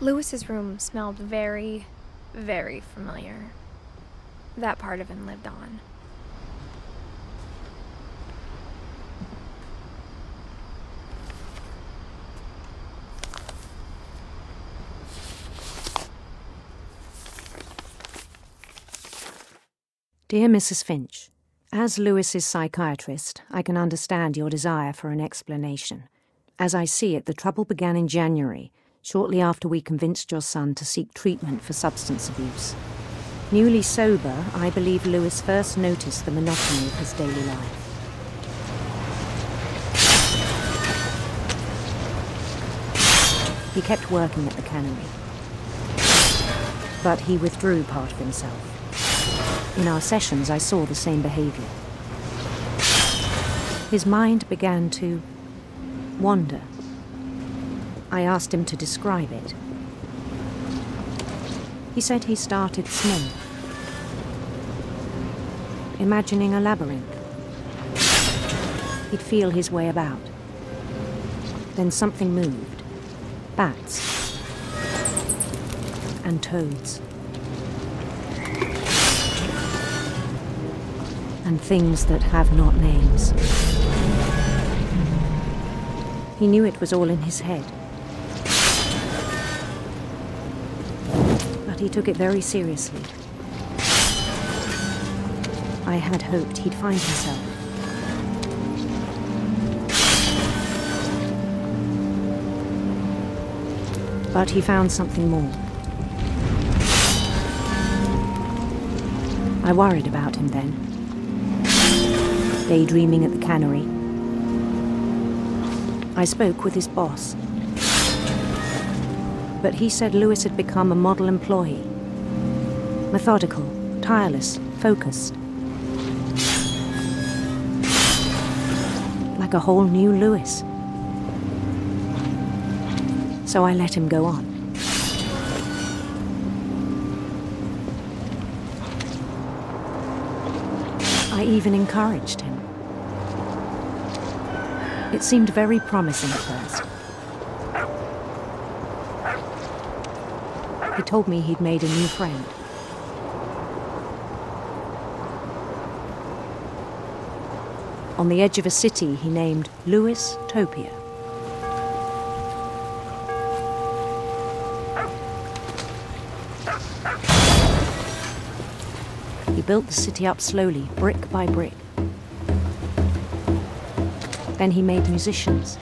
Lewis's room smelled very, very familiar. That part of him lived on. Dear Mrs. Finch, as Lewis's psychiatrist, I can understand your desire for an explanation. As I see it, the trouble began in January, shortly after we convinced your son to seek treatment for substance abuse. Newly sober, I believe Lewis first noticed the monotony of his daily life. He kept working at the cannery, but he withdrew part of himself. In our sessions, I saw the same behavior. His mind began to wander. I asked him to describe it. He said he started small, imagining a labyrinth. He'd feel his way about. Then something moved. Bats and toads. And things that have not names. He knew it was all in his head. But he took it very seriously. I had hoped he'd find himself. But he found something more. I worried about him then. Daydreaming at the cannery. I spoke with his boss. But he said Lewis had become a model employee. Methodical, tireless, focused. Like a whole new Lewis. So I let him go on. I even encouraged him. It seemed very promising at first. He told me he'd made a new friend. On the edge of a city he named Lewis Topia. He built the city up slowly, brick by brick. Then he made musicians.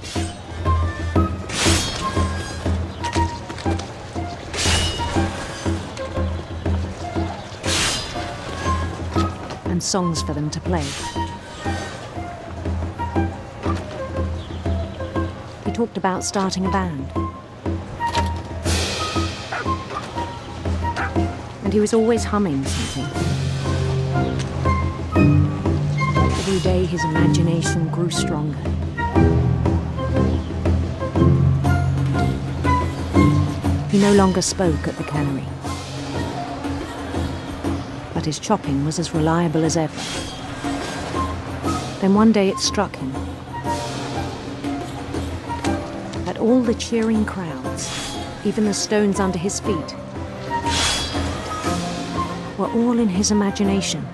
And songs for them to play. He talked about starting a band. And he was always humming something. Every day his imagination grew stronger. He no longer spoke at the cannery. But his chopping was as reliable as ever. Then one day it struck him that all the cheering crowds, even the stones under his feet, were all in his imagination.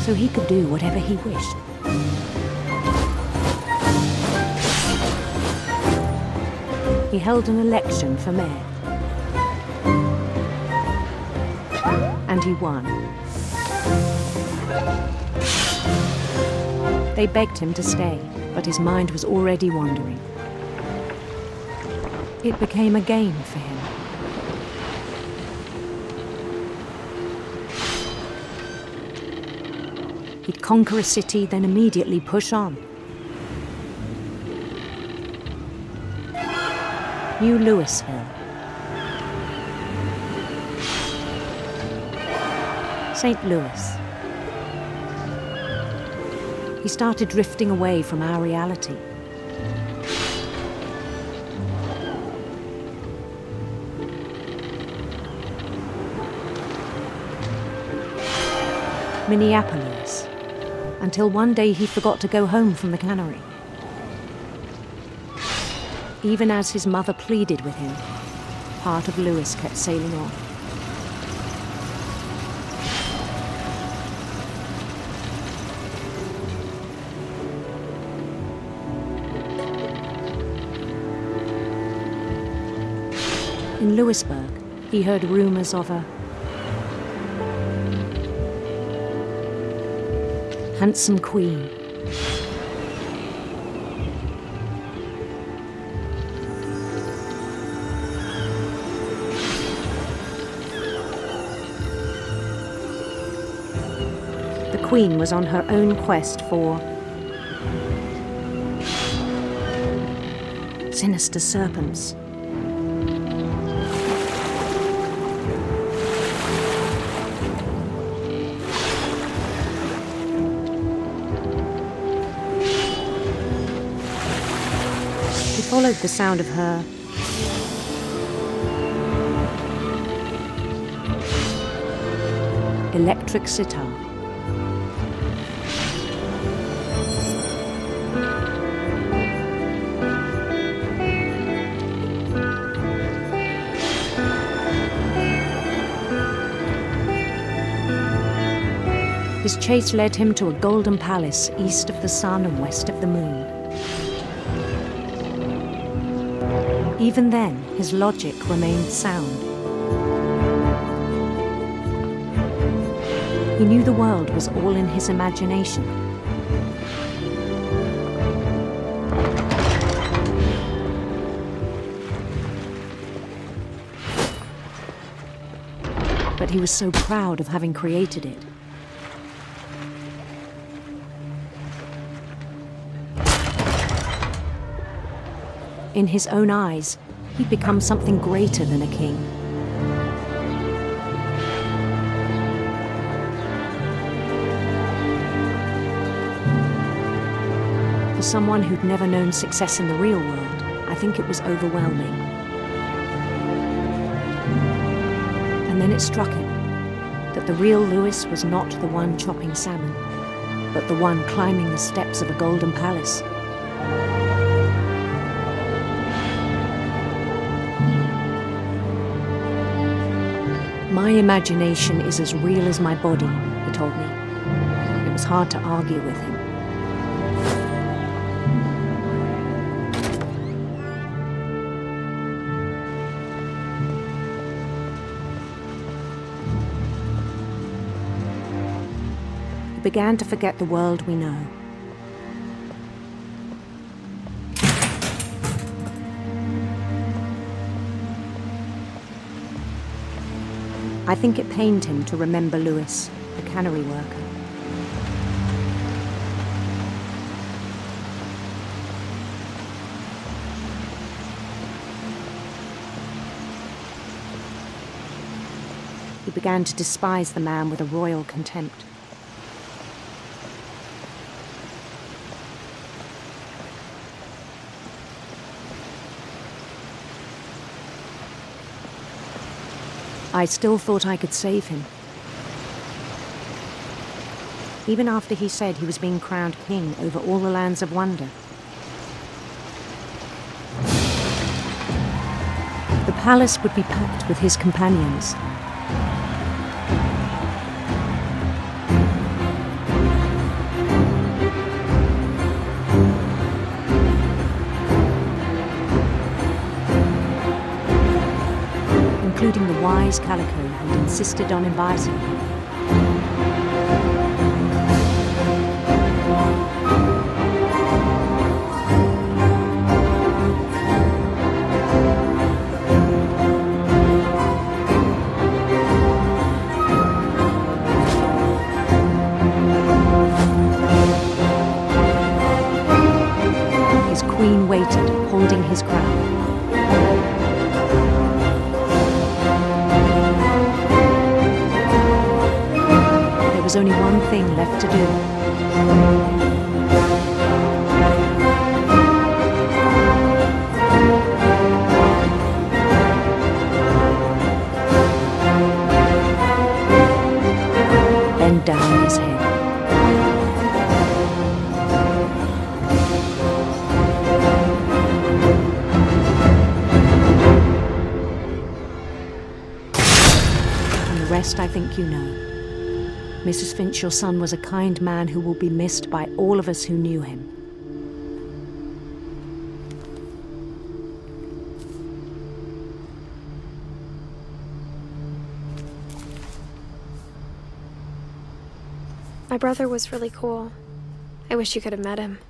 So he could do whatever he wished. He held an election for mayor. And he won. They begged him to stay, but his mind was already wandering. It became a game for him. He'd conquer a city, then immediately push on. New Louisville. St. Louis. He started drifting away from our reality. Minneapolis. Until one day he forgot to go home from the cannery. Even as his mother pleaded with him, part of Lewis kept sailing on. In Lewisburg, he heard rumors of a handsome queen. The queen was on her own quest for sinister serpents. He followed the sound of her electric sitar. His chase led him to a golden palace east of the sun and west of the moon. Even then, his logic remained sound. He knew the world was all in his imagination. But he was so proud of having created it. In his own eyes, he'd become something greater than a king. For someone who'd never known success in the real world, I think it was overwhelming. And then it struck him that the real Lewis was not the one chopping salmon, but the one climbing the steps of a golden palace. My imagination is as real as my body, he told me. It was hard to argue with him. He began to forget the world we know. I think it pained him to remember Lewis, the cannery worker. He began to despise the man with a royal contempt. I still thought I could save him. Even after he said he was being crowned king over all the lands of wonder. The palace would be packed with his companions. Including the wise Calico who'd insisted on inviting him. His queen waited, holding his crown. There was only one thing left to do. Bend down his head. rest I think you know. Mrs. Finch, your son was a kind man who will be missed by all of us who knew him. My brother was really cool. I wish you could have met him.